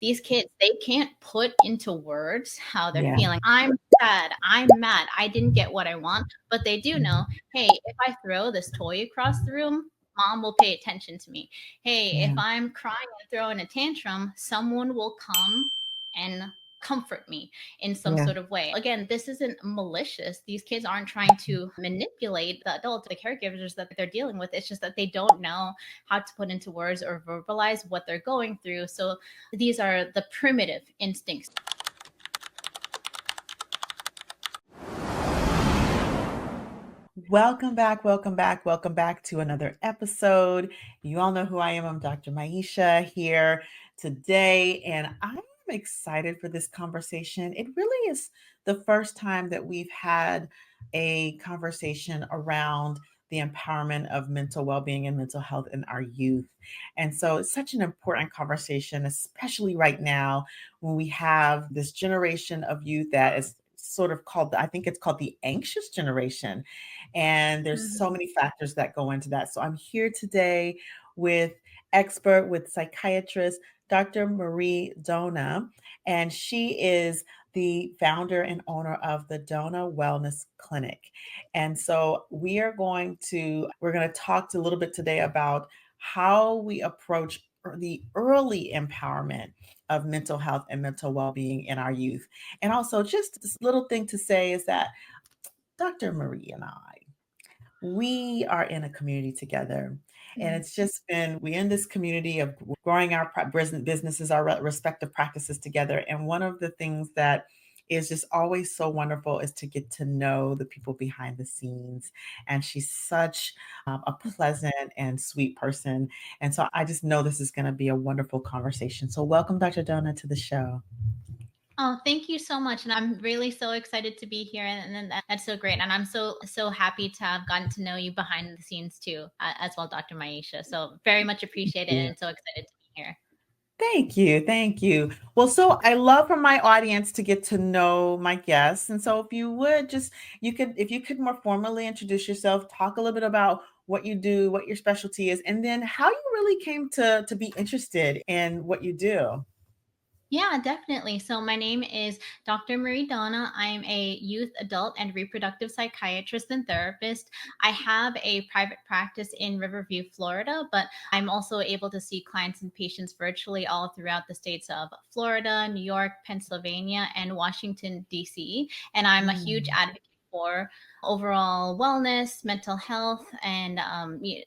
these kids, they can't put into words how they're Yeah. feeling. I'm sad, I'm mad, I didn't get what I want, but they do know, hey, if I throw this toy across the room, mom will pay attention to me. Hey, if Yeah. I'm crying and throwing a tantrum, someone will come and comfort me in some Yeah. sort of way. Again, this isn't malicious. These kids aren't trying to manipulate the adults, the caregivers that they're dealing with. It's just that they don't know how to put into words or verbalize what they're going through. So these are the primitive instincts. Welcome back, welcome back, welcome back to another episode. You all know who I am. I'm Dr. Maisha here today, and I'm excited for this conversation. It really is the first time that we've had a conversation around the empowerment of mental well-being and mental health in our youth. And so it's such an important conversation, especially right now when we have this generation of youth that is sort of called, I think it's called the anxious generation. And there's so Mhm. many factors that go into that. So I'm here today with with psychiatrist Dr. Marie Donna, and she is the founder and owner of the Donna Wellness Clinic. And so we're going to talk a little bit today about how we approach the early empowerment of mental health and mental well-being in our youth. And also just this little thing to say is that Dr. Marie and we are in a community together. And Mhm. it's just been, we in this community of growing our businesses, our respective practices together. And one of the things that is just always so wonderful is to get to know the people behind the scenes. And she's such a pleasant and sweet person. And so I just know this is going to be a wonderful conversation. So welcome, Dr. Donna, to the show. Oh, thank you so much. And I'm really so excited to be here. And that's so great. And I'm so happy to have gotten to know you behind the scenes too, as well, Dr. Maisha. So very much appreciate it Yeah. and so excited to be here. Thank you. Thank you. Well, so I love for my audience to get to know my guests. And so if you would just, if you could more formally introduce yourself, talk a little bit about what you do, what your specialty is, and then how you really came to be interested in what you do. Yeah, definitely. So my name is Dr. Marie Donna. I'm a youth, adult, and reproductive psychiatrist and therapist. I have a private practice in Riverview, Florida, but I'm also able to see clients and patients virtually all throughout the states of Florida, New York, Pennsylvania, and Washington, D.C. And I'm a huge Mm, advocate for overall wellness, mental health, and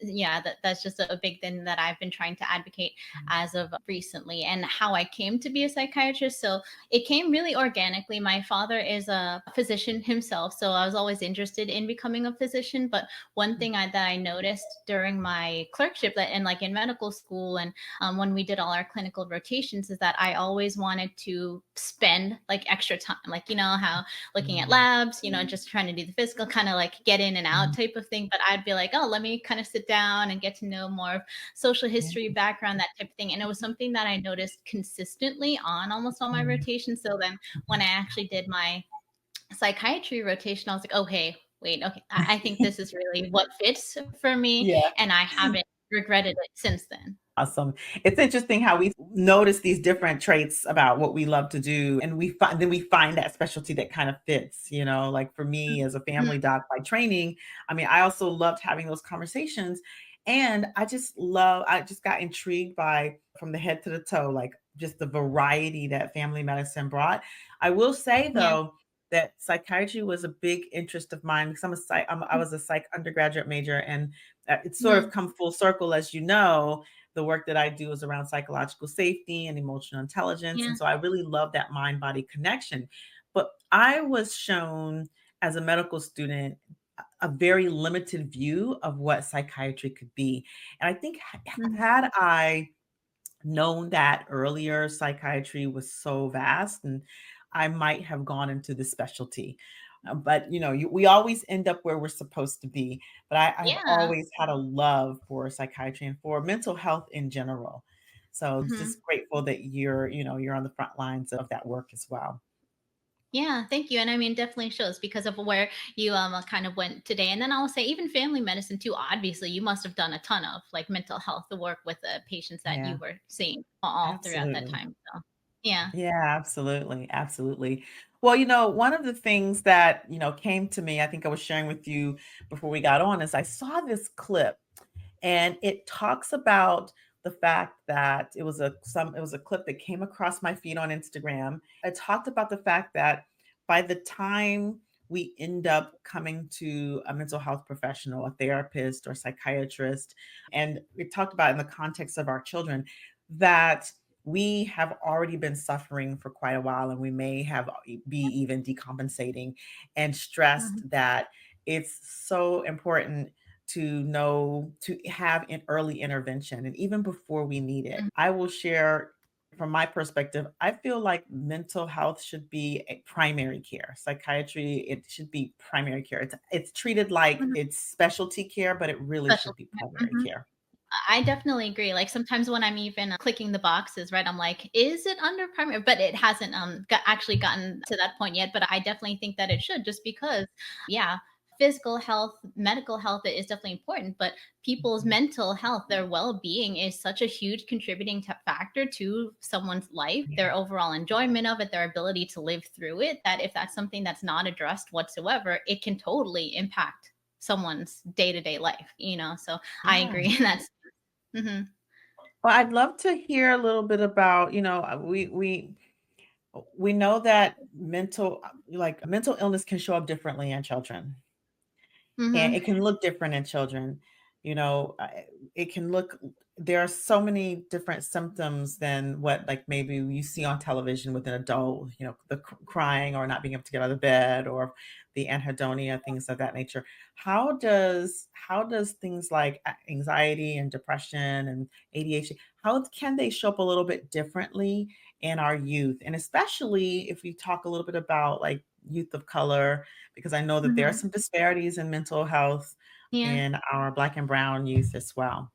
yeah, that's just a big thing that I've been trying to advocate as of recently. And how I came to be a psychiatrist. So it came really organically. My father is a physician himself, so I was always interested in becoming a physician. But one thing that I noticed during my clerkship and like in medical school and when we did all our clinical rotations is that I always wanted to spend like extra time, like how looking at mm, labs, just trying to do the physical, kind of like get in and out mm, type of thing. But I'd be like, oh, let me kind of sit down and get to know more social yeah, history background, that type of thing. And it was something that I noticed consistently on almost all my mm, rotations. So then when I actually did my psychiatry rotation, I was like, oh, hey, wait, okay, I think this is really what fits for me. yeah. And I haven't regretted it since then. Awesome. It's interesting how we notice these different traits about what we love to do, and we find that specialty that kind of fits. Like for me as a Mhm. family doc by training, I mean, I also loved having those conversations, and I just got intrigued by from the head to the toe, like just the variety that family medicine brought. I will say Yeah. though that psychiatry was a big interest of mine because I was a psych undergraduate major, and it's sort of Mhm. come full circle, as you know. The work that I do is around psychological safety and emotional intelligence. Yeah. And so I really love that mind body connection. But I was shown as a medical student a very limited view of what psychiatry could be. And I think Mhm. had I known that earlier, psychiatry was so vast, and I might have gone into the specialty. But we always end up where we're supposed to be. But I've Yeah. always had a love for psychiatry and for mental health in general. So Mhm. just grateful that you're on the front lines of that work as well. Yeah, thank you. And I mean, definitely shows because of where you kind of went today. And then I'll say even family medicine too. Obviously, you must have done a ton of like mental health work with the patients that you Yeah, were seeing all throughout that absolutely. time. So. Yeah. Yeah, absolutely. Absolutely. Well, one of the things that, came to me, I think I was sharing with you before we got on, is I saw this clip and it talks about the fact that it was a clip that came across my feed on Instagram. It talked about the fact that by the time we end up coming to a mental health professional, a therapist or psychiatrist, and it talked about in the context of our children, that we have already been suffering for quite a while, and we may have be even decompensating, and Mhm. stressed that it's so important to know to have an early intervention and even before we need it. Mhm. I will share from my perspective, I feel like mental health should be a primary care. Psychiatry, it should be primary care. It's treated like Mhm. it's specialty care, but it really should Special. be primary Mhm. care. I definitely agree. Like sometimes when I'm even clicking the boxes, right, I'm like, is it under primary? But it hasn't actually gotten to that point yet. But I definitely think that it should, just because, yeah, physical health, medical health is definitely important. But people's Mhm. mental health, their well being, is such a huge contributing factor to someone's life, Yeah. their overall enjoyment of it, their ability to live through it. That if that's something that's not addressed whatsoever, it can totally impact someone's day to day life. So I Yeah. agree. That's Mhm. Well, I'd love to hear a little bit about, we know that mental illness can show up differently in children. And Mhm. it can look different in children. It can look there are so many different symptoms than what, like, maybe you see on television with an adult, the crying or not being able to get out of bed, or the anhedonia, things of that nature. How does things like anxiety and depression and ADHD, how can they show up a little bit differently in our youth? And especially if we talk a little bit about, like, youth of color, because I know that there are Mhm. some disparities in mental health Yeah. in our Black and brown youth as well.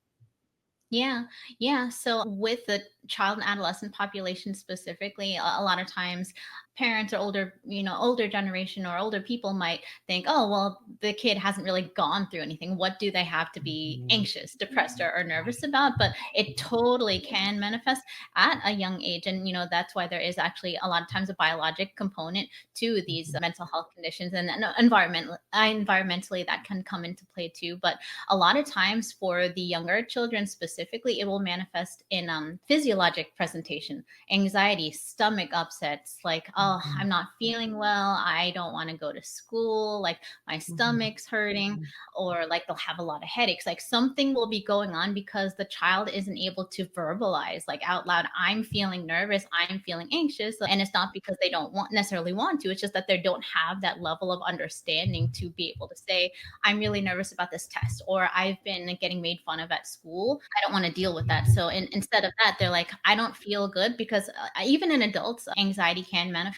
Yeah, yeah. So with the child and adolescent population specifically, a lot of times parents or older generation or older people might think, oh, well, the kid hasn't really gone through anything. What do they have to be Mhm. anxious, depressed, or nervous Right. about? But it totally can manifest at a young age. And, that's why there is actually a lot of times a biologic component to these Mhm. mental health conditions, and environmentally that can come into play too. But a lot of times for the younger children specifically, it will manifest in physiologic presentation, anxiety, stomach upsets, like, oh, Mhm. I'm not feeling well, I don't want to go to school, like my Mhm. stomach's hurting, Mhm. or like they'll have a lot of headaches. Like something will be going on because the child isn't able to verbalize like out loud, I'm feeling nervous, I'm feeling anxious. And it's not because they don't necessarily want to, it's just that they don't have that level of understanding to be able to say, I'm really nervous about this test, or I've been getting made fun of at school. I don't want to deal with that. So instead of that, they're like, I don't feel good, because even in adults, anxiety can manifest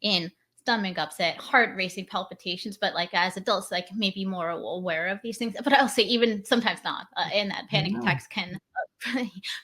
in stomach upset, heart racing, palpitations. But like as adults, like maybe more aware of these things. But I'll say even sometimes not. And that panic Yeah. attacks can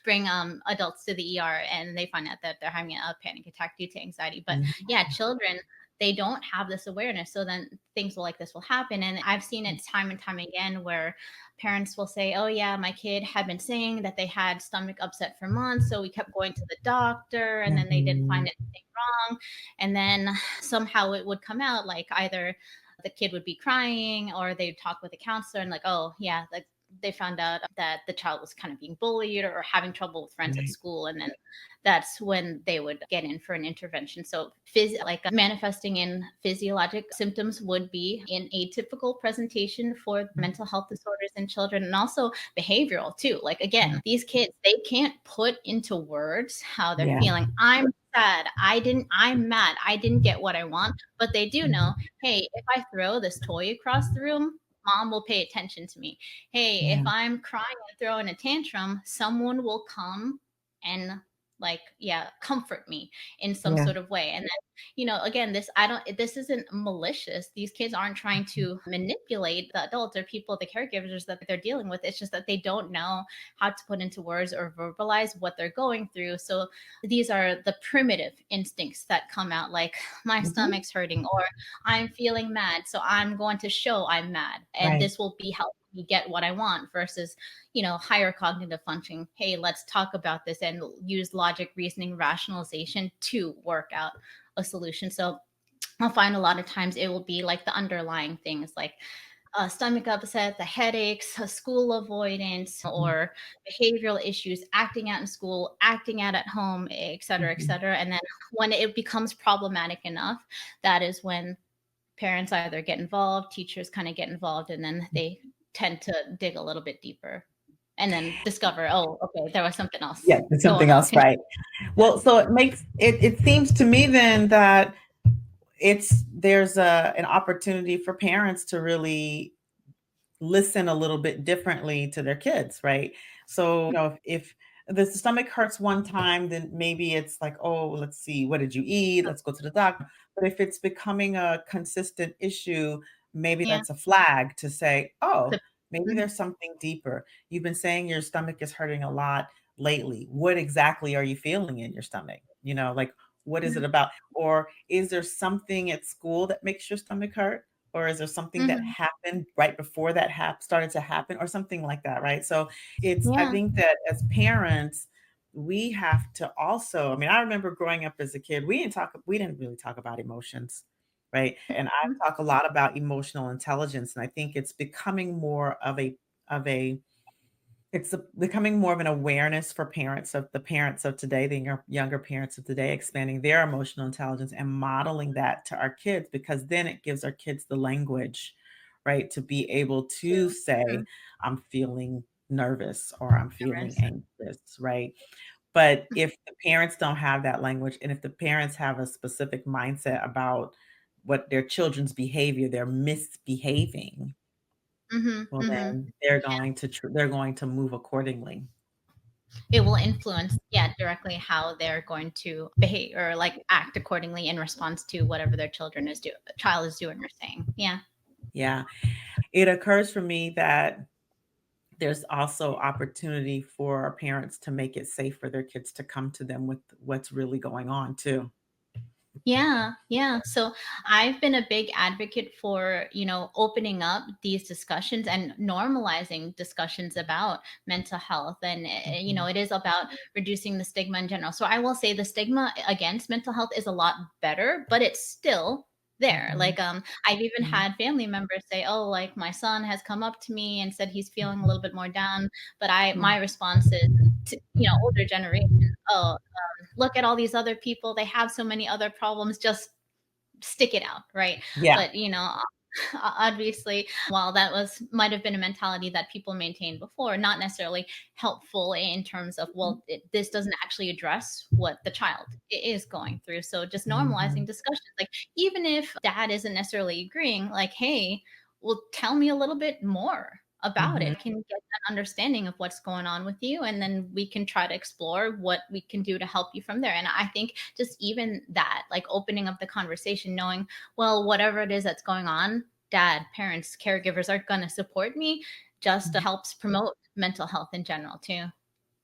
bring adults to the ER, and they find out that they're having a panic attack due to anxiety. But Mhm. yeah, children, they don't have this awareness. So then things like this will happen. And I've seen it time and time again where parents will say, oh, yeah, my kid had been saying that they had stomach upset for months. So we kept going to the doctor, and then they didn't find Mhm. anything wrong. And then somehow it would come out like either the kid would be crying, or they'd talk with a counselor and like, oh, yeah, like they found out that the child was kind of being bullied or having trouble with friends at Right. school. And then that's when they would get in for an intervention. So, like manifesting in physiologic symptoms would be an atypical presentation for mental health disorders in children, and also behavioral too. Like, Mhm. again, these kids, they can't put into words how they're Yeah. feeling. I'm sad. I'm mad. I didn't get what I want. But they do know, Mhm. hey, if I throw this toy across the room, mom will pay attention to me. Hey, if Yeah. I'm crying and throwing a tantrum, someone will come and like, yeah, comfort me in some Yeah. sort of way. And then, again, this isn't malicious. These kids aren't trying to manipulate the adults or people, the caregivers that they're dealing with. It's just that they don't know how to put into words or verbalize what they're going through. So these are the primitive instincts that come out, like my Mhm. stomach's hurting, or I'm feeling mad, so I'm going to show I'm mad, and Right. this will be helpful me get what I want versus, higher cognitive function. Hey, let's talk about this and use logic, reasoning, rationalization to work out a solution. So I'll find a lot of times it will be like the underlying things like stomach upset, the headaches, school avoidance, Mhm. or behavioral issues, acting out in school, acting out at home, et cetera, et Mhm. cetera. And then when it becomes problematic enough, that is when parents either get involved, teachers kind of get involved, and then they tend to dig a little bit deeper and then discover, oh, okay, there was something Yeah, else there's going something on. else, right? Well, so it seems to me then that there's an opportunity for parents to really listen a little bit differently to their kids, right? So, if the stomach hurts one time, then maybe it's like, oh, let's see, what did you eat? Let's go to the doctor. But if it's becoming a consistent issue, maybe Yeah. that's a flag to say, oh, The- maybe mhm, there's something deeper. You've been saying your stomach is hurting a lot lately. What exactly are you feeling in your stomach? Like, what is it mhm, about? Or is there something at school that makes your stomach hurt? Or is there something that mhm. happened right before that started to happen or something like that, right? So I Yeah. think that as parents, we have to also, I mean, I remember growing up as a kid, we didn't really talk about emotions, right? And Mhm. I talk a lot about emotional intelligence, and I think it's becoming more of a becoming more of an awareness for parents of today, the younger parents of today, expanding their emotional intelligence and modeling that to our kids, because then it gives our kids the language, right, to be able to True. say, Mhm. I'm feeling nervous or I'm feeling Nervous. anxious, right? But if the parents don't have that language, and if the parents have a specific mindset about what their children's behavior, they're misbehaving, Mhm, well, mhm. then they're going to move accordingly. It will influence, yeah, directly how they're going to behave or like act accordingly in response to whatever their child is doing or saying. Yeah. Yeah. It occurs for me that there's also opportunity for our parents to make it safe for their kids to come to them with what's really going on too. Yeah, yeah. So I've been a big advocate for, opening up these discussions and normalizing discussions about mental health. And, Mhm. it is about reducing the stigma in general. So I will say the stigma against mental health is a lot better, but it's still there. Mhm. Like, I've even Mhm. had family members say, oh, like my son has come up to me and said he's feeling a little bit more down. But my Mhm. response is to, older generation, oh, look at all these other people. They have so many other problems. Just stick it out, right? Yeah. But obviously, while that was might have been a mentality that people maintained before, not necessarily helpful in terms of, well, this doesn't actually address what the child is going through. So just normalizing Mhm. discussions, like even if dad isn't necessarily agreeing, like, hey, well, tell me a little bit more about it. Mhm. I can get an understanding of what's going on with you, and then we can try to explore what we can do to help you from there. And I think just even that, like opening up the conversation, knowing, well, whatever it is that's going on, dad, parents, caregivers are going to support me, just Mhm. helps promote mental health in general too.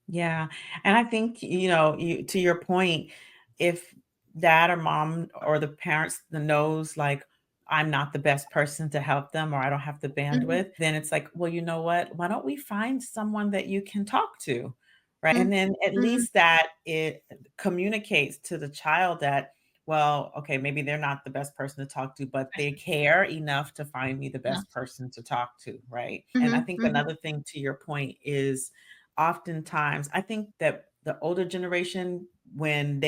Yeah, and I think, to your point, if dad or mom or the parents knows, like, I'm not the best person to help them or I don't have the Mhm, bandwidth, then it's like, well, you know what? Why don't we find someone that you can talk to, right? mhm, And then at mhm, least that it communicates to the child that, well, okay, maybe they're not the best person to talk to, but they care enough to find me the enough. best person to talk to, right? And I Mhm, think mhm, another thing to your point is oftentimes I think that the older generation, when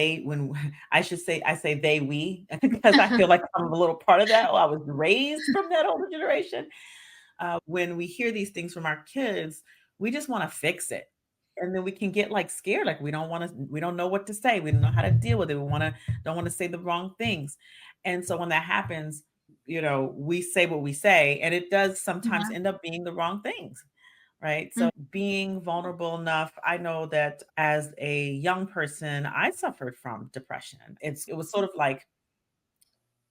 I say they, we, because I feel like I'm a little part of that. I was raised from that older generation. When we hear these things from our kids, we just want to fix it. And then we can get like scared, like we don't know what to say. We don't know how to deal with it. Don't want to say the wrong things. And so when that happens, we say what we say, and it does sometimes yeah, end up being the wrong things. Right. mhm, So being vulnerable enough, I know that as a young person, I suffered from depression. It was sort of like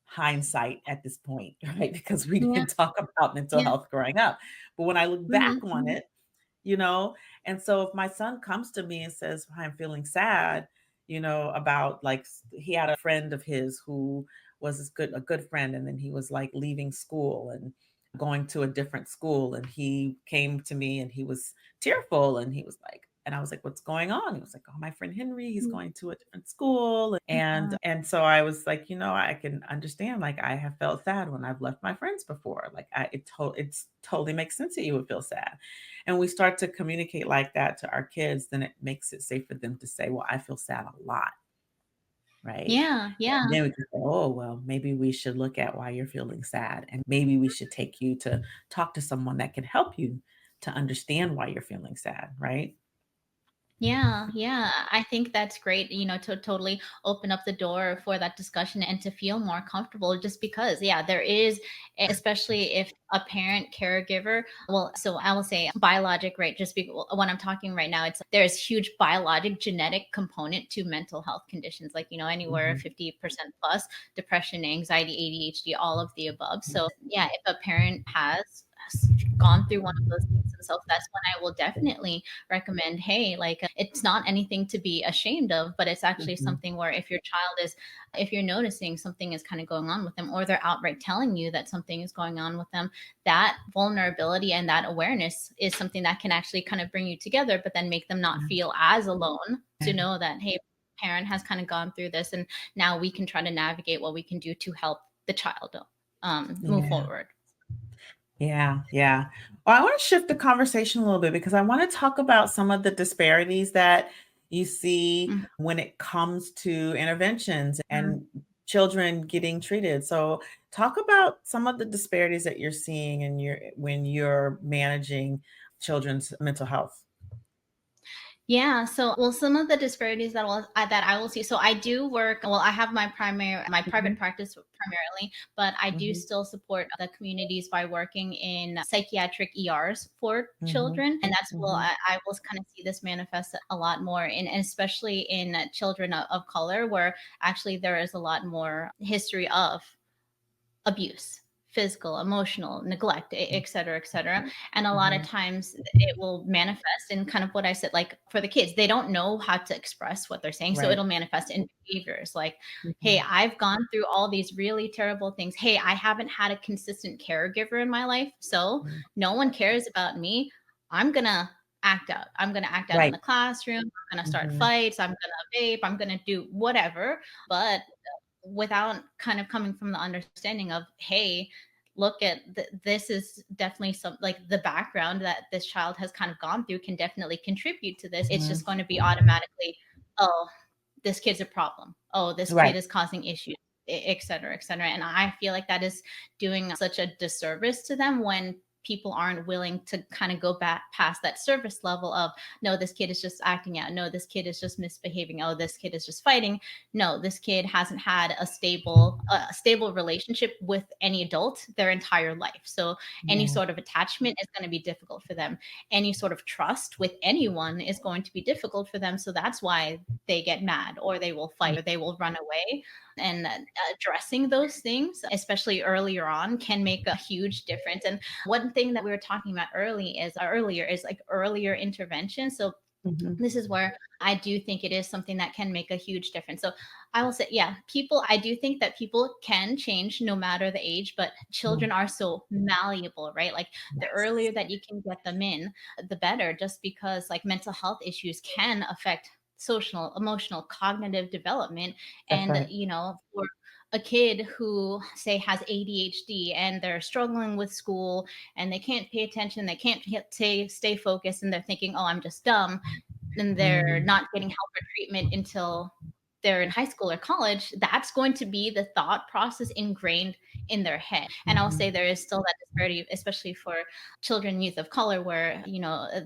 hindsight at this point, right? Because we yeah, didn't talk about mental yeah, health growing up. But when I look back mhm, on mhm, it, you know, and so if my son comes to me and says, I'm feeling sad, about like he had a friend of his who was a good friend, and then he was like leaving school, and going to a different school, and he came to me and he was tearful, and he was like, and I was like, "What's going on?" He was like, "Oh, my friend Henry, he's going to a different school." And so I was like, I can understand, like, I have felt sad when I've left my friends before. Like, it's totally makes sense that you would feel sad. And we start to communicate like that to our kids, then it makes it safe for them to say, "Well, I feel sad a lot." Right? Yeah, yeah. And then we can say, "Oh, well, maybe we should look at why you're feeling sad, and maybe we should take you to talk to someone that can help you to understand why you're feeling sad," right? Yeah, yeah. I think that's great, to totally open up the door for that discussion and to feel more comfortable just because, yeah, there is, especially if a parent caregiver, well, so I will say biologic, right? Just because when I'm talking right now, it's there's huge biologic genetic component to mental health conditions, like, anywhere Mhm, 50% plus depression, anxiety, ADHD, all of the above. mhm, So, yeah, if a parent has gone through one of those things themselves, that's when I will definitely recommend, hey, like, it's not anything to be ashamed of, but it's actually mhm, something where if you're noticing something is kind of going on with them, or they're outright telling you that something is going on with them, that vulnerability and that awareness is something that can actually kind of bring you together, but then make them not yeah, feel as alone, to yeah, know that, hey, parent has kind of gone through this, and now we can try to navigate what we can do to help the child move yeah. forward. Yeah, yeah. Well, I want to shift the conversation a little bit because I want to talk about some of the disparities that you see Mhm. when it comes to interventions and children getting treated. So, talk about some of the disparities that you're seeing in your when you're managing children's mental health. Yeah, so well, some of the disparities that I will see. So I do work. Well, I have my private Mhm, practice primarily, but I do mhm, still support the communities by working in psychiatric ERs for mhm, children, and that's well, mhm, I will kind of see this manifest a lot more in, and especially in children of color, where actually there is a lot more history of abuse, physical, emotional, neglect, et cetera, et cetera. And a lot of mhm, times it will manifest in kind of what I said, like for the kids, they don't know how to express what they're saying. So right. it'll manifest in behaviors like, hey, Mhm, I've gone through all these really terrible things. Hey, I haven't had a consistent caregiver in my life. So mhm, no one cares about me. I'm going to act out. I'm going to act out in right. the classroom. I'm going to start Mhm, fights. I'm going to vape. I'm going to do whatever. But without kind of coming from the understanding of, hey, look at this is definitely some, like, the background that this child has kind of gone through can definitely contribute to this. It's mhm, just going to be automatically, oh, this kid's a problem, oh, this kid right. is causing issues, et cetera, et cetera. And I feel like that is doing such a disservice to them when people aren't willing to kind of go back past that surface level of, no, this kid is just acting out, no, this kid is just misbehaving, oh, this kid is just fighting. No, this kid hasn't had a stable relationship with any adult their entire life. So any Yeah. sort of attachment is going to be difficult for them. Any sort of trust with anyone is going to be difficult for them. So that's why they get mad, or they will fight, or they will run away. And addressing those things, especially earlier on, can make a huge difference. And one thing that we were talking about earlier is like earlier intervention. So Mhm, this is where I do think it is something that can make a huge difference. So I will say, yeah, I do think that people can change no matter the age, but children mhm. are so malleable, right? Like, the Yes. earlier that you can get them in, the better, just because like mental health issues can affect social, emotional, cognitive development. That's And, right. for a kid who say has ADHD and they're struggling with school and they can't pay attention, they can't stay focused, and they're thinking, oh, I'm just dumb, and they're Mhm, not getting help or treatment until they're in high school or college, that's going to be the thought process ingrained in their head. And I'll say mhm, there is still that disparity, especially for children and youth of color, where,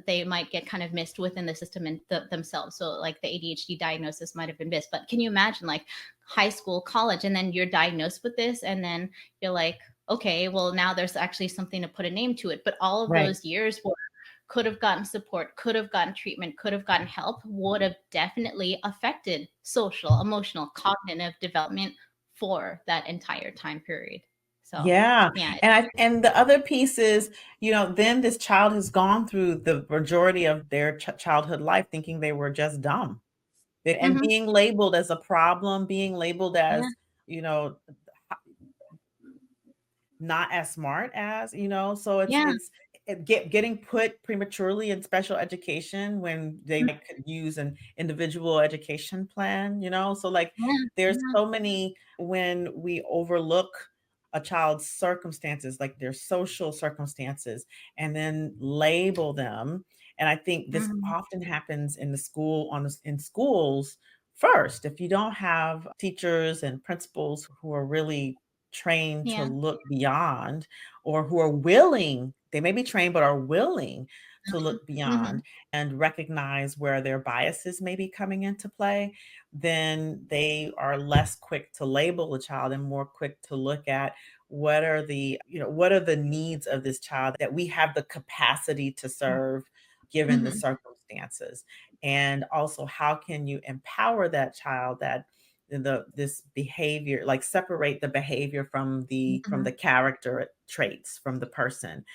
they might get kind of missed within the system and themselves. So like the ADHD diagnosis might have been missed. But can you imagine, like, high school, college, and then you're diagnosed with this, and then you're like, okay, well, now there's actually something to put a name to it. But all of right. those years could have gotten support, could have gotten treatment, could have gotten help, would have definitely affected social, emotional, cognitive development for that entire time period. So, Yeah, yeah. and the other piece is, then this child has gone through the majority of their childhood life thinking they were just dumb, and Mhm. being labeled as a problem, being labeled Yeah. as, you know, not as smart as, so Yeah. getting put prematurely in special education when they Mm, could use an individual education plan, so like yeah. there's Yeah. so many when we overlook a child's circumstances, like their social circumstances, and then label them. And I think this Mhm. often happens in schools first. If you don't have teachers and principals who are really trained to Yeah. look beyond, or who are willing, they may be trained but are willing to Mhm. look Mhm. beyond and recognize where their biases may be coming into play, then they are less quick to label a child and more quick to look at what are the needs of this child that we have the capacity to serve given the Mhm. circumstances. And also, how can you empower that child, that this behavior, like separate the behavior from the Mhm. character traits from the person.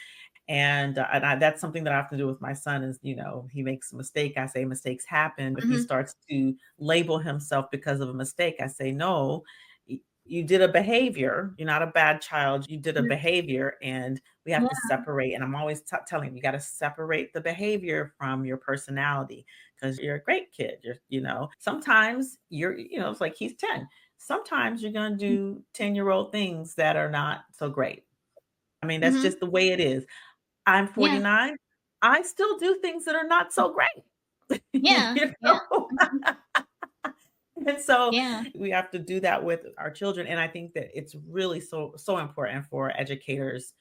And that's something that I have to do with my son is, he makes a mistake. I say mistakes happen. If he Mhm. starts to label himself because of a mistake, I say, no, you did a behavior. You're not a bad child. You did a Yeah. behavior, and we have to Yeah. separate. And I'm always telling him, you got to separate the behavior from your personality because you're a great kid. Sometimes it's like he's 10. Sometimes you're going to do 10-year-old things that are not so great. I mean, that's Mhm. just the way it is. I'm Yeah. 49. I still do things that are not so great. Yeah. You Yeah. know? Mhm. And so Yeah. we have to do that with our children. And I think that it's really so important for educators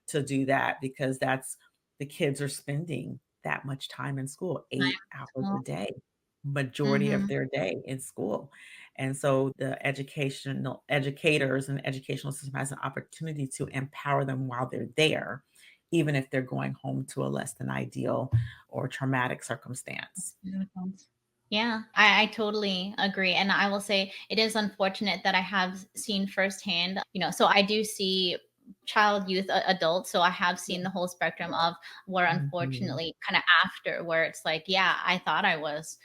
to do that because that's the kids are spending that much time in school, 8 hours a day, majority of Mhm. their day in school. And so the educational educators and the educational system has an opportunity to empower them while they're there, even if they're going home to a less than ideal or traumatic circumstance. Unicorns. Yeah, I totally agree. And I will say it is unfortunate that I have seen firsthand, so I do see child, youth, adults. So I have Yeah. seen the whole spectrum of where Mhm. unfortunately kind of after where it's like, yeah, I thought I was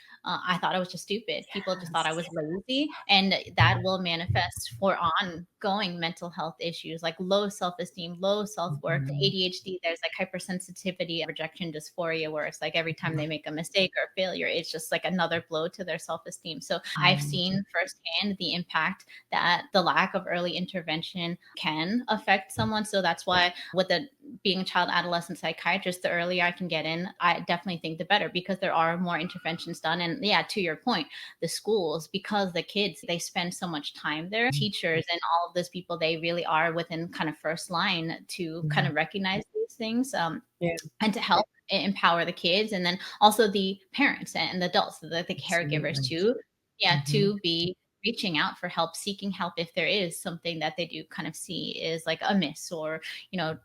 just stupid. People just thought I was Yes. lazy. And that will manifest for ongoing mental health issues like low self esteem, low self worth, Mhm. ADHD. There's like hypersensitivity, rejection dysphoria, where it's like every time they make a mistake or failure, it's just like another blow to their self esteem. So I've Mhm. seen firsthand the impact that the lack of early intervention can affect someone. So that's why with the being a child adolescent psychiatrist, the earlier I can get in, I definitely think the better because there are more interventions done. And yeah, to your point, the schools, because the kids, they spend so much time there, teachers and all of those people, they really are within kind of first line to kind Yeah. of recognize these things, Yeah, and to help empower the kids, and then also the parents and the adults, the caregivers absolutely. too, yeah, Mhm. to be reaching out for help, seeking help if there is something that they do kind of see is like amiss, or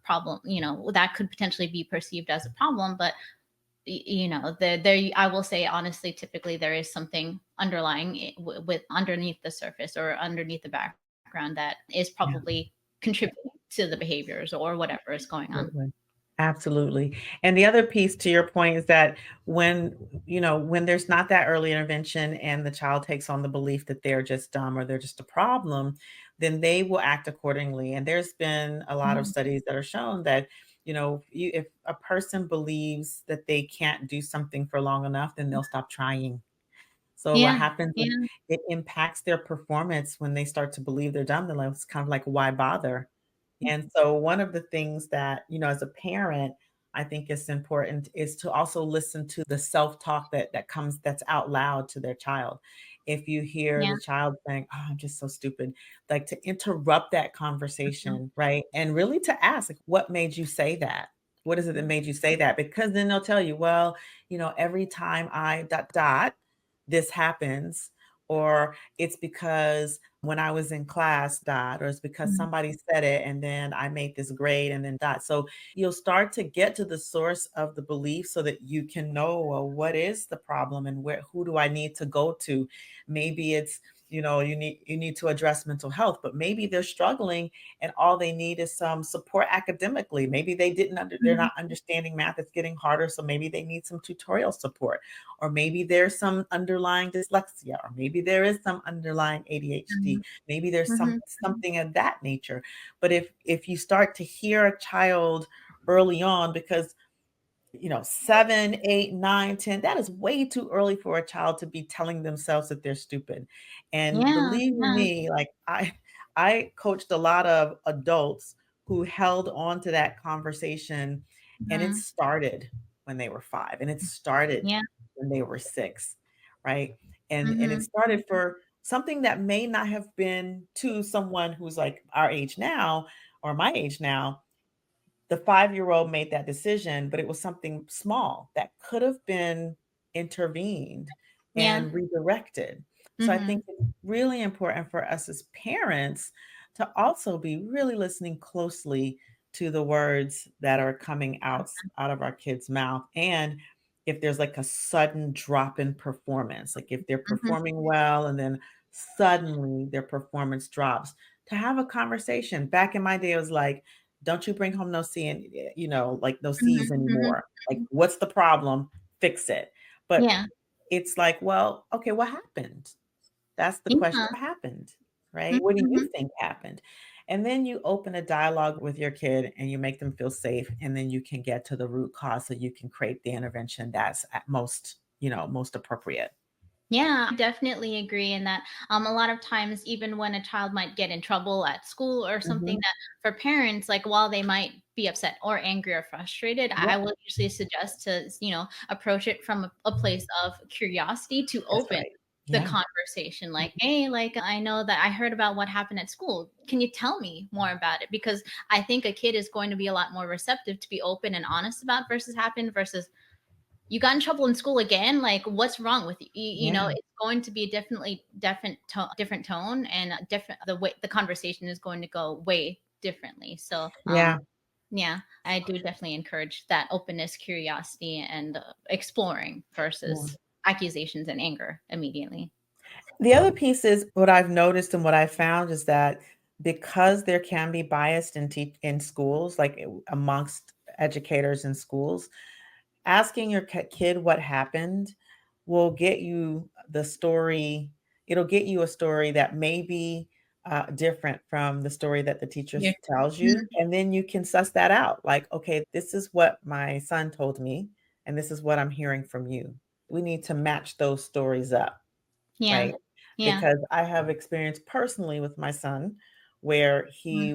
problem, that could potentially be perceived as a problem. But there, I will say honestly, typically there is something underlying with underneath the surface or underneath the background that is Yeah. probably contributing to the behaviors or whatever is going on. Absolutely. Absolutely. And the other piece to your point is that when there's not that early intervention and the child takes on the belief that they're just dumb or they're just a problem, then they will act accordingly. And there's been a lot of Mhm. studies that are shown that, if a person believes that they can't do something for long enough, then they'll stop trying. So what Yeah, happens is yeah, it impacts their performance when they start to believe they're dumb. They're like, it's kind of like, why bother? And so one of the things that, as a parent, I think is important is to also listen to the self-talk that's out loud to their child. If you hear yeah. the child saying, "Oh, I'm just so stupid," like to interrupt that Mhm. conversation, right? And really to ask, like, what made you say that? What is it that made you say that? Because then they'll tell you, well, every time I dot dot, this happens, or it's because when I was in class, dot, or it's because Mhm. somebody said it and then I made this grade and then dot. So you'll start to get to the source of the belief so that you can know, well, what is the problem and who do I need to go to? Maybe it's, you need to address mental health, but maybe they're struggling and all they need is some support academically. Maybe they're Mhm. not understanding math, it's getting harder, so maybe they need some tutorial support. Or maybe there's some underlying dyslexia, or maybe there is some underlying ADHD. Mhm. Maybe there's Mhm. Mhm. something of that nature. But if you start to hear a child early on, because 7, 8, 9, 10, that is way too early for a child to be telling themselves that they're stupid. And Yeah, believe you yeah, me, like I coached a lot of adults who held on to that conversation, and it mhm, started when they were 5, and it started yeah, when they were 6, right? And it mhm, started for something that may not have been to someone who's like our age now or my age now. The 5-year-old made that decision, but it was something small that could have been intervened yeah, and redirected. So I think mhm, it's really important for us as parents to also be really listening closely to the words that are coming out of our kids' mouth. And if there's like a sudden drop in performance, like if they're mhm, performing well and then suddenly their performance drops, to have a conversation. Back in my day, it was like, don't you bring home no C and like no C's mhm, mhm, anymore. Like, what's the problem? Fix it. But yeah, it's like, well, okay, what happened? That's the question. yeah, What happened? mhm, Right? What do you mhm. think happened? And then you open a dialogue with your kid and you make them feel safe. And then you can get to the root cause so you can create the intervention that's at most appropriate. Yeah, I definitely agree in that a lot of times, even when a child might get in trouble at school or something, Mhm. that for parents, like while they might be upset or angry or frustrated, I Yep, will usually suggest to, approach it from a place of curiosity to that's open right. the Yeah. conversation. Like, hey, like I know that I heard about what happened at school. Can you tell me more about it? Because I think a kid is going to be a lot more receptive to be open and honest about versus you got in trouble in school again, like what's wrong with you? Yeah. It's going to be a definitely different tone, and a different the way the conversation is going to go way differently. So Yeah. yeah, I do definitely encourage that openness, curiosity, and exploring Yeah. versus accusations and anger immediately. The other piece is what I've noticed and what I found is that because there can be bias in schools, like amongst educators in schools, asking your kid what happened will get you the story. It'll get you a story that may be different from the story that the teacher Yeah. tells you. Mhm. And then you can suss that out. Like, okay, this is what my son told me, and this is what I'm hearing from you. We need to match those stories up, Yeah. right? Yeah. Because I have experienced personally with my son where Mhm.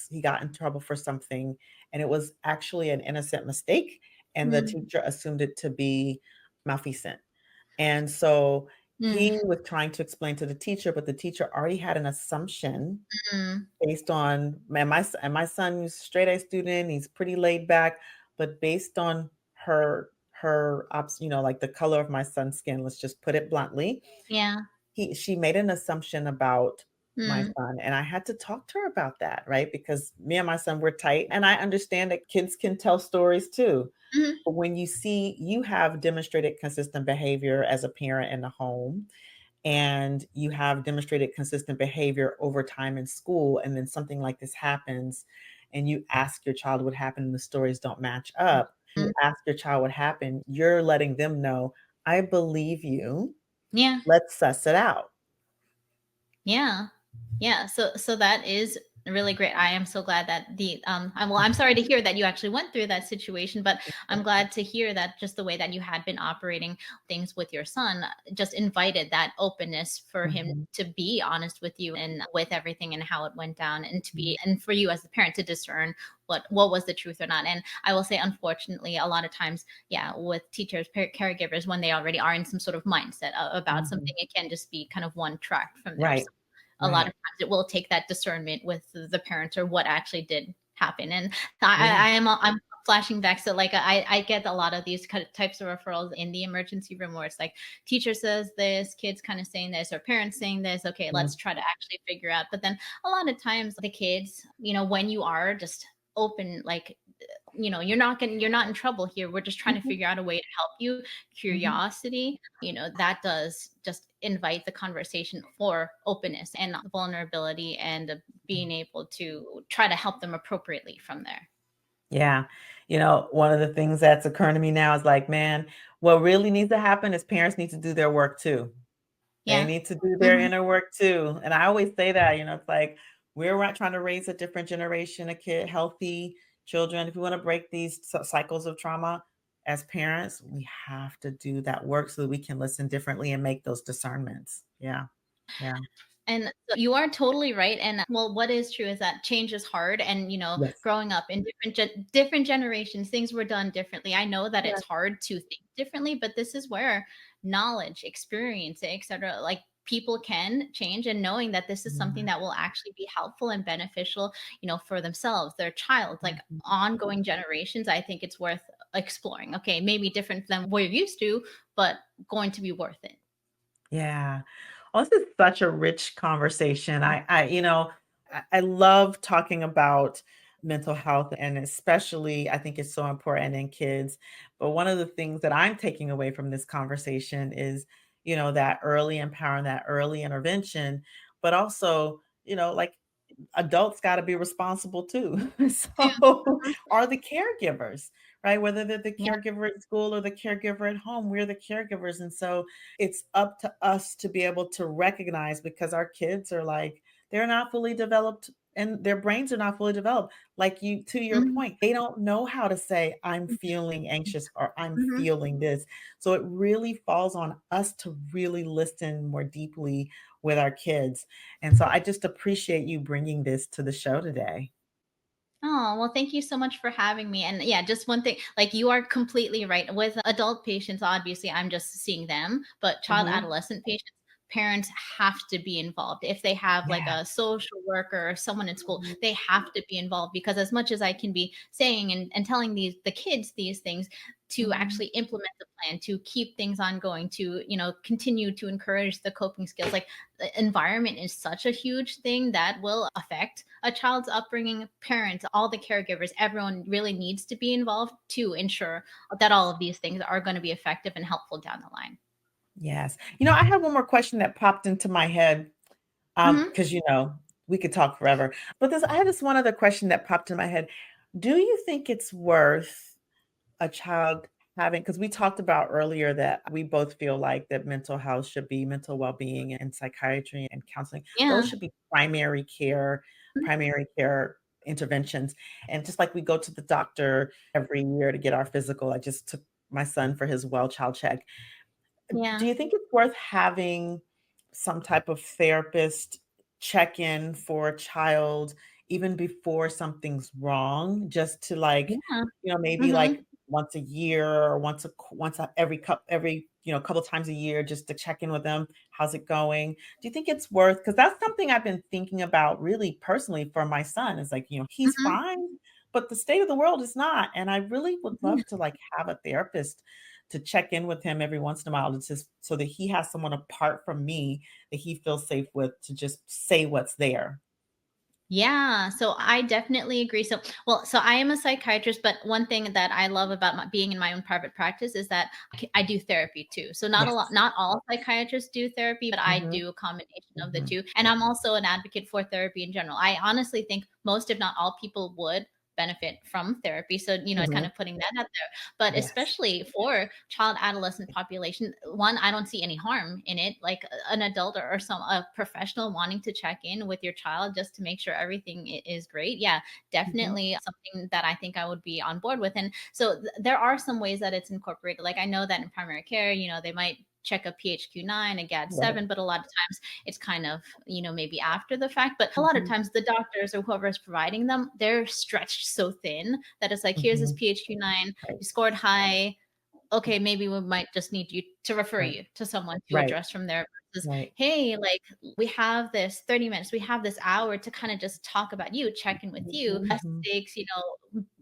he got in trouble for something and it was actually an innocent mistake and the Mhm. teacher assumed it to be malfeasant. And so he Mm. was trying to explain to the teacher, but the teacher already had an assumption Mm. based on my son is a straight A student, he's pretty laid back, but based on like the color of my son's skin, let's just put it bluntly, Yeah. she made an assumption about my Mm. son, and I had to talk to her about that, right? Because me and my son were tight, and I understand that kids can tell stories too. Mhm. But when you have demonstrated consistent behavior as a parent in the home, and you have demonstrated consistent behavior over time in school, and then something like this happens, and you ask your child what happened and the stories don't match up, you Mm. ask your child what happened, you're letting them know, "I believe you. Yeah. Let's suss it out." Yeah. Yeah. So that is really great. I am so glad that I'm sorry to hear that you actually went through that situation, but I'm glad to hear that just the way that you had been operating things with your son just invited that openness for him Mhm, to be honest with you and with everything and how it went down, and to mhm, be and for you as the parent to discern what was the truth or not. And I will say, unfortunately, a lot of times, yeah, with teachers, caregivers, when they already are in some sort of mindset about mhm. something, it can just be kind of one track from there. Right, A lot right. of times it will take that discernment with the parents or what actually did happen. And Yeah, I'm flashing back. So like I get a lot of these kind of types of referrals in the emergency room where it's like teacher says this, kids kind of saying this, or parents saying this. Okay, yeah, let's try to actually figure out. But then a lot of times the kids, when you are just open, like you're not in trouble here. We're just trying to Mhm. figure out a way to help you. Mhm. Curiosity, that does just invite the conversation for openness and vulnerability, and being able to try to help them appropriately from there. Yeah. One of the things that's occurring to me now is like, man, what really needs to happen is parents need to do their work too. They Yeah. need to do their Hmm. inner work too. And I always say that, it's like we're not trying to raise a different generation of healthy children. If we want to break these cycles of trauma as parents, we have to do that work so that we can listen differently and make those discernments. Yeah. Yeah. And so you are totally right. And well, what is true is that change is hard. And Yes. growing up in different generations, things were done differently. I know that it's Yes. hard to think differently, but this is where knowledge, experience, etc., like people can change, and knowing that this is something Yeah. that will actually be helpful and beneficial, for themselves, their child, like Mhm. ongoing generations. I think it's worth exploring. Okay, maybe different than we're used to, but going to be worth it. Yeah. Well, this is such a rich conversation. I love talking about mental health, and especially I think it's so important in kids. But one of the things that I'm taking away from this conversation is, that early empowerment, that early intervention, but also, like adults got to be responsible too. Yeah. So Mhm. are the caregivers, right? Whether they're the Yeah. caregiver at school or the caregiver at home, we're the caregivers. And so it's up to us to be able to recognize, because our kids are like, they're not fully developed and their brains are not fully developed. Like, to your Mhm. point, they don't know how to say, I'm feeling anxious or I'm Mhm. feeling this. So it really falls on us to really listen more deeply with our kids. And so I just appreciate you bringing this to the show today. Oh, well, thank you so much for having me. And yeah, just one thing, like you are completely right. With adult patients, obviously, I'm just seeing them, but child Mhm. adolescent patients, parents have to be involved. If they have like Yeah. a social worker or someone in school, Mhm. they have to be involved, because as much as I can be saying and telling the kids these things, to Mhm. actually implement the plan, to keep things ongoing, to continue to encourage the coping skills, like the environment is such a huge thing that will affect a child's upbringing. Parents, all the caregivers, everyone really needs to be involved to ensure that all of these things are going to be effective and helpful down the line. Yes. I have one more question that popped into my head, Hmm. because, we could talk forever. But I have this one other question that popped in my head. Do you think it's worth a child having, because we talked about earlier that we both feel like that mental well-being and psychiatry and counseling, those Yeah. should be primary care interventions. And just like we go to the doctor every year to get our physical, I just took my son for his well child check. Do Yeah. you think it's worth having some type of therapist check-in for a child even before something's wrong? Just to, like, Yeah. maybe Hmm. like once a year or every, couple times a year, just to check in with them. How's it going? Do you think it's worth, because that's something I've been thinking about really personally for my son. Is like, he's Hmm. fine, but the state of the world is not. And I really would love to like have a therapist to check in with him every once in a while, to just so that he has someone apart from me that he feels safe with to just say what's there. Yeah, so I definitely agree. So I am a psychiatrist, but one thing that I love about being in my own private practice is that I do therapy too. So Yes. not all psychiatrists do therapy, but I Mhm, do a combination of the mhm. two. And I'm also an advocate for therapy in general. I honestly think most, if not all, people would benefit from therapy. So, kind Mhm. of putting that out there. But Yes. especially for child adolescent population, one, I don't see any harm in it. Like an adult or some a professional wanting to check in with your child just to make sure everything is great. Yeah, Mhm. definitely something that I think I would be on board with. And so there are some ways that it's incorporated. Like I know that in primary care, they might check a PHQ-9, a Right. GAD-7, but a lot of times it's kind of, maybe after the fact. But a lot of Mhm. times the doctors or whoever is providing them, they're stretched so thin that it's like, here's this Mhm. PHQ-9, Right. you scored high. Okay, maybe we might just need you to refer Right. you to someone to Right. address from there, versus, Right. hey, like we have this 30 minutes, we have this hour to kind of just talk about you, check in with you, Mhm. mistakes,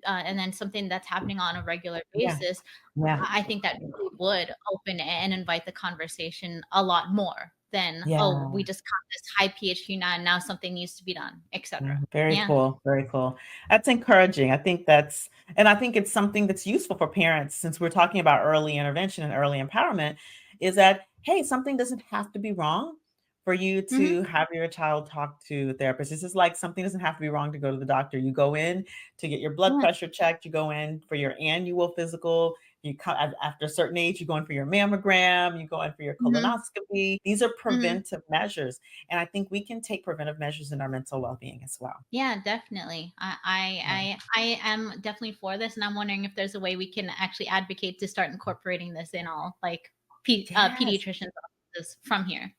and then something that's happening on a regular Yeah. basis. Yeah. I think that really would open and invite the conversation a lot more then, oh, Yeah. we just caught this high pH now, and now something needs to be done, etc. Very Yeah. cool. Very cool. That's encouraging. I think that's, and I think it's something that's useful for parents since we're talking about early intervention and early empowerment is that, hey, something doesn't have to be wrong for you Hmm. to have your child talk to a therapist. This is like something doesn't have to be wrong to go to the doctor. You go in to get your blood Yeah. pressure checked, you go in for your annual physical. You come after a certain age, you go in for your mammogram, you go in for your Hmm. colonoscopy. These are Hmm. preventive measures. And I think we can take preventive measures in our mental well-being as well. Yeah, definitely. Yeah. I am definitely for this, and I'm wondering if there's a way we can actually advocate to start incorporating this in all like Yes. pediatricians offices from here.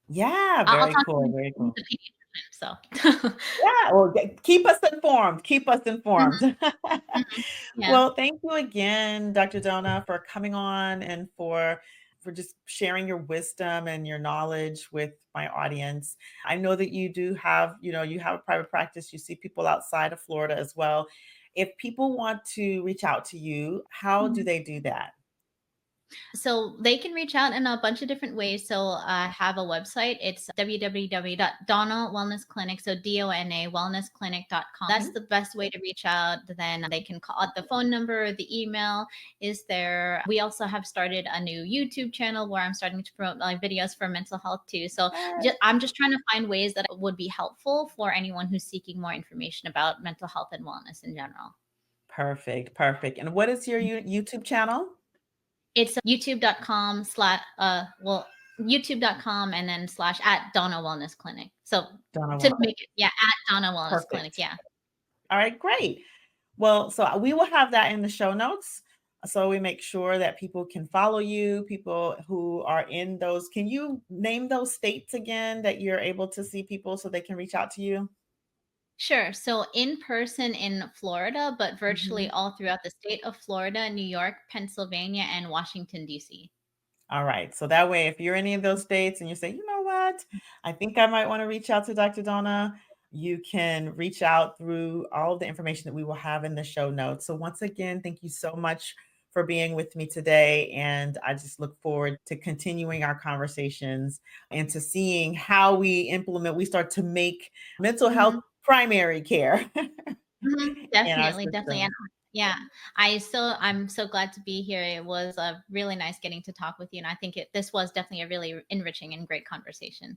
Yeah, I'll very talk to cool, very the cool. pediatrician. So. Yeah, well, keep us informed, keep us Mhm, informed. mhm. Yeah. Well, thank you again, Dr. Donna, for coming on and for just sharing your wisdom and your knowledge with my audience. I know that you do have, you have a private practice, you see people outside of Florida as well. If people want to reach out to you, how do Mhm. they do that? So they can reach out in a bunch of different ways. So I have a website. It's www.donna wellness clinic. So Dona wellnessclinic.com. That's Mhm. the best way to reach out. Then they can call the phone number, the email is there. We also have started a new YouTube channel where I'm starting to promote like videos for mental health too. So I'm just trying to find ways that would be helpful for anyone who's seeking more information about mental health and wellness in general. Perfect, perfect. And what is your YouTube channel? It's youtube.com slash youtube.com and then slash at Donna Wellness Clinic. So Donna to Wellness. make it, yeah, at Donna Wellness Clinic. Perfect. Yeah. All right, great. Well, so we will have that in the show notes. So we make sure that people can follow you, people who are in those. Can you name those states again that you're able to see people so they can reach out to you? Sure. So in person in Florida, but virtually Mhm. all throughout the state of Florida, New York, Pennsylvania, and Washington, D.C. All right. So that way, if you're any of those states and you say, you know what, I think I might want to reach out to Dr. Donna, you can reach out through all of the information that we will have in the show notes. So once again, thank you so much for being with me today. And I just look forward to continuing our conversations and to seeing how we start to make mental health Hmm. primary care Hmm. in our Definitely, definitely. And system. yeah, I'm so glad to be here. It was really nice getting to talk with you. And I think this was definitely a really enriching and great conversation.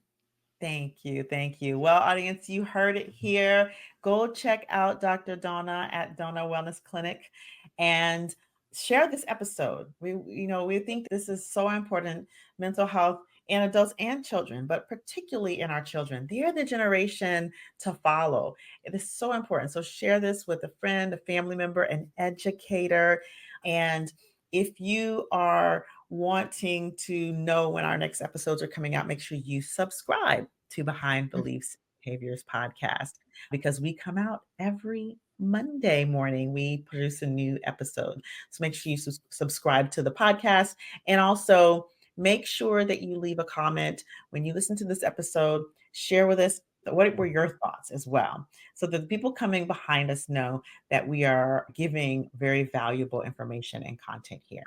Thank you. Thank you. Well, audience, you heard it here. Go check out Dr. Donna at Donna Wellness Clinic and share this episode. We think this is so important, mental health in adults and children, but particularly in our children. They're the generation to follow. It is so important. So share this with a friend, a family member, an educator. And if you are wanting to know when our next episodes are coming out, make sure you subscribe to Behind Beliefs Behaviors podcast because we come out every Monday morning. We produce a new episode. So make sure you subscribe to the podcast and also make sure that you leave a comment when you listen to this episode. Share with us what were your thoughts as well, so that the people coming behind us know that we are giving very valuable information and content here.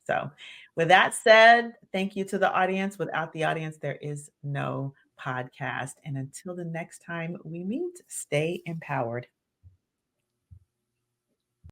So, with that said, thank you to the audience. Without the audience, there is no podcast. And until the next time we meet, stay empowered.